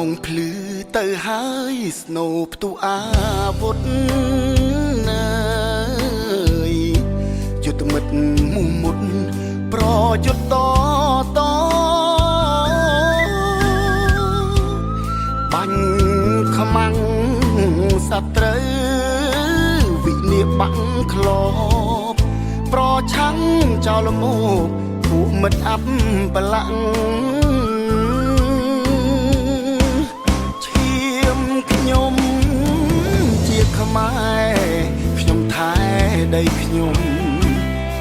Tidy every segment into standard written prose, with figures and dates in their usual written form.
ងភ្លឺទៅហើយស្នូផ្ទុះអាវុធយុទ្ធមិត្តមុំមុតប្រយុទ្ធតបាញ់ខ្មាំងសត្រូវវិនាបាំងក្លបប្រឆាំងចោលមកពួកមិត្តអាប់បលាក់ខ្ញុំជាខ្មែរខ្ញុំថែដីខ្ញុំ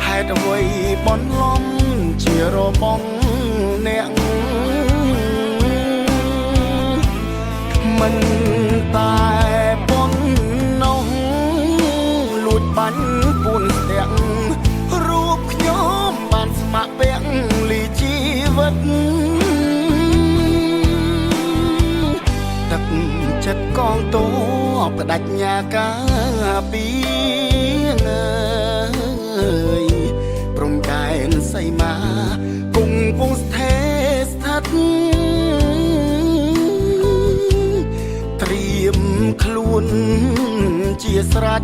ហេតុអ្វីបនលំជារបងអ្នកមិនតែប៉ុណ្ណោះលួចបាញ់ពួនស្ទាក់រូបខ្ញុំបានស្ម័គ្រពាក់លីជីវិតទឹកចិត្តកងទ័ពបដិញ្ញាការពីព្រំដែនសីមាគង់ពងស្ថិស្ថិតត្រៀមខ្លួនជាស្រេច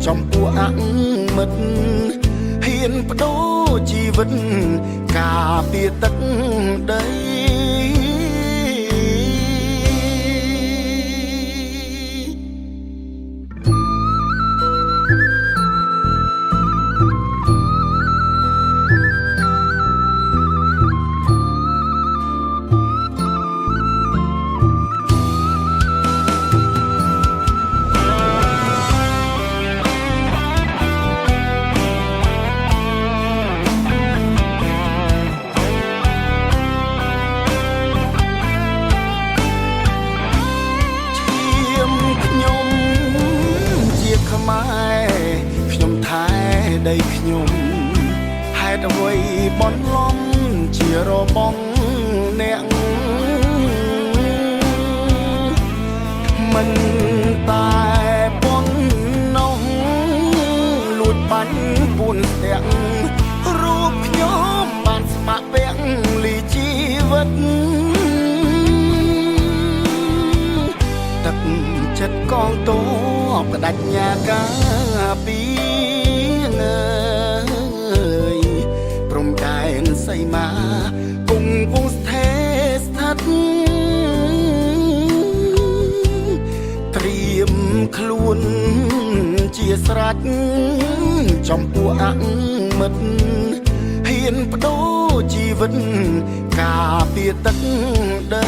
ចំពោះអមិត្តហ៊ានបដូរជីវិតការពារទឹកដីខ្ញុំថែដីខ្ញុំហេតុអ្វីបនលំជារបងអ្នកមិនតែប៉ុណ្ណោះលួចបាញ់ពួនស្ទាក់រូបខ្ញុំបានស្ម័គ្រពាក់លីជីវិតទឹកចិត្តកងទ័ពបដិញ្ញាការពីព្រំដែនសីមាគង់ពងស្ថិស្ថិតត្រៀមខ្លួនជាស្រេចចំពោះអមិត្តហ៊ានបដូរជីវិតការពារទឹកដី